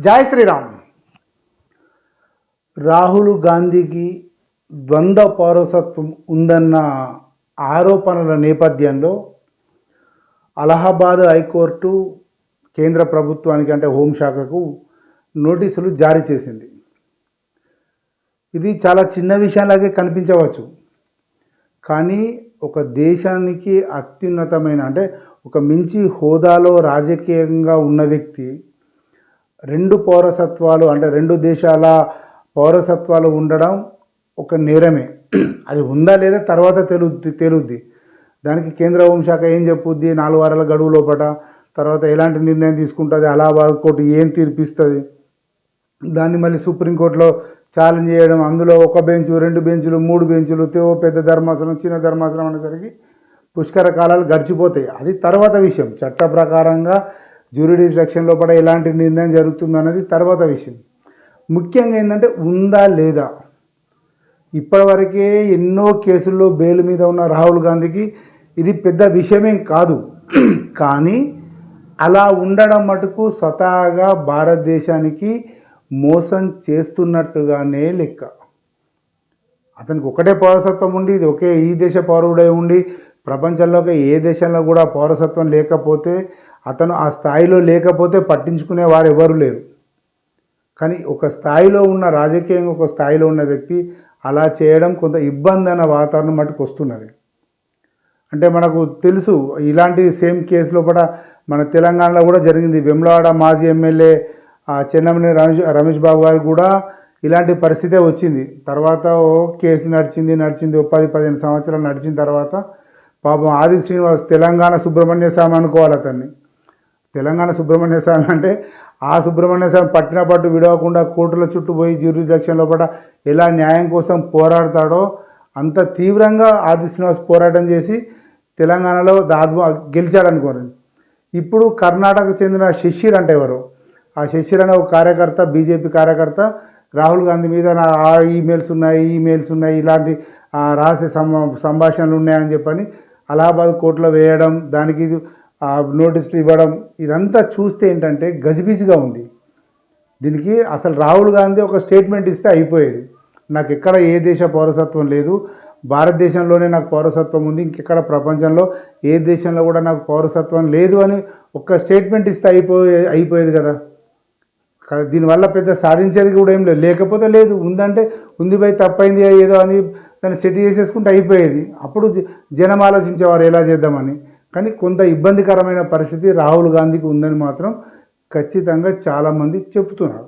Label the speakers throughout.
Speaker 1: జై శ్రీరామ్. రాహుల్ గాంధీకి ద్వంద్వ పౌరసత్వం ఉందన్న ఆరోపణల నేపథ్యంలో అలహాబాద్ హైకోర్టు కేంద్ర ప్రభుత్వానికి అంటే హోంశాఖకు నోటీసులు జారీ చేసింది. ఇది చాలా చిన్న విషయంలాగే కనిపించవచ్చు, కానీ ఒక దేశానికి అత్యున్నతమైన అంటే ఒక మించి హోదాలో రాజకీయంగా ఉన్న వ్యక్తి రెండు పౌరసత్వాలు అంటే రెండు దేశాల పౌరసత్వాలు ఉండడం ఒక నేరమే. అది ఉందా లేదా తర్వాత తెలుద్ది. దానికి కేంద్ర హోంశాఖ ఏం చెప్పుద్ది, 4 వారాల గడువు లోపల తర్వాత ఎలాంటి నిర్ణయం తీసుకుంటుంది, అలహాబాద్ కోర్టు ఏం తీర్పిస్తుంది, దాన్ని మళ్ళీ సుప్రీంకోర్టులో ఛాలెంజ్ చేయడం, అందులో ఒక బెంచు 2 బెంచులు 3 బెంచులు పెద్ద ధర్మాసనం చిన్న ధర్మాసనం అనేసరికి పుష్కర కాలాలు గడిచిపోతాయి. అది తర్వాత విషయం. చట్ట ప్రకారంగా జ్యూరిడిక్షన్ లోపల ఎలాంటి నిర్ణయం జరుగుతుంది అన్నది తర్వాత విషయం. ముఖ్యంగా ఏంటంటే ఉందా లేదా. ఇప్పటివరకే ఎన్నో కేసుల్లో బెయిల్ మీద ఉన్న రాహుల్ గాంధీకి ఇది పెద్ద విషయమేం కాదు, కానీ అలా ఉండడం మటుకు స్వతహాగా భారతదేశానికి మోసం చేస్తున్నట్టుగానే లెక్క. అతనికి ఒకటే పౌరసత్వం ఉండి ఈ దేశ పౌరుడై ఉండి ప్రపంచంలోకి ఏ దేశంలో కూడా పౌరసత్వం లేకపోతే అతను ఆ స్థాయిలో లేకపోతే పట్టించుకునే వారు ఎవరు లేరు. కానీ ఒక స్థాయిలో ఉన్న రాజకీయంగా ఒక స్థాయిలో ఉన్న వ్యక్తి అలా చేయడం కొంత ఇబ్బంది అన్న వాతావరణం మటుకు వస్తున్నది. అంటే మనకు తెలుసు, ఇలాంటి సేమ్ కేసులో కూడా మన తెలంగాణలో కూడా జరిగింది. వెమ్లవాడ మాజీ ఎమ్మెల్యే చెన్నమనేని రమేష్ బాబు గారికి కూడా ఇలాంటి పరిస్థితే వచ్చింది. తర్వాత కేసు నడిచింది 10-15 సంవత్సరాలు నడిచిన తర్వాత పాపం ఆది శ్రీనివాస్ తెలంగాణ సుబ్రహ్మణ్య స్వామి అనుకోవాలి అతన్ని. తెలంగాణ సుబ్రహ్మణ్య స్వామి అంటే ఆ సుబ్రహ్మణ్య స్వామి పట్టిన పట్టు విడవకుండా కోర్టుల చుట్టూ పోయి జ్యూరిడిక్షన్ లోపల ఎలా న్యాయం కోసం పోరాడతాడో అంత తీవ్రంగా ఆది శ్రీనివాస్ పోరాటం చేసి తెలంగాణలో గెలిచాడనుకోండి. ఇప్పుడు కర్ణాటకకు చెందిన శశిర్ అంటే ఎవరు, ఆ శశిర్ అనే ఒక కార్యకర్త, బీజేపీ కార్యకర్త రాహుల్ గాంధీ మీద ఆ ఈమెయిల్స్ ఉన్నాయి ఇలాంటి రహస్య సంభాషణలు ఉన్నాయని చెప్పని అలహాబాద్ కోర్టులో వేయడం, దానికి నోటీసులు ఇవ్వడం, ఇదంతా చూస్తే ఏంటంటే గజిబిజిగా ఉంది. దీనికి అసలు రాహుల్ గాంధీ ఒక స్టేట్మెంట్ ఇస్తే అయిపోయేది. నాకు ఎక్కడ ఏ దేశ పౌరసత్వం లేదు, భారతదేశంలోనే నాకు పౌరసత్వం ఉంది, ఇంకెక్కడ ప్రపంచంలో ఏ దేశంలో కూడా నాకు పౌరసత్వం లేదు అని ఒక స్టేట్మెంట్ ఇస్తే అయిపోయేది కదా. దీనివల్ల పెద్ద సాధించేది కూడా ఏం లేదు. లేకపోతే లేదు, ఉందంటే ఉంది పోయి తప్పైంది ఏదో అని దాన్ని సెట్ చేసేసుకుంటే అయిపోయేది. అప్పుడు జనం ఆలోచించేవారు ఎలా చేద్దామని. కానీ కొంత ఇబ్బందికరమైన పరిస్థితి రాహుల్ గాంధీకి ఉందని మాత్రం ఖచ్చితంగా చాలామంది చెబుతున్నారు.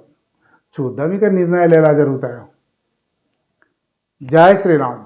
Speaker 1: చూద్దాం ఇక నిర్ణయాలు ఎలా జరుగుతాయో. జై శ్రీరామ్.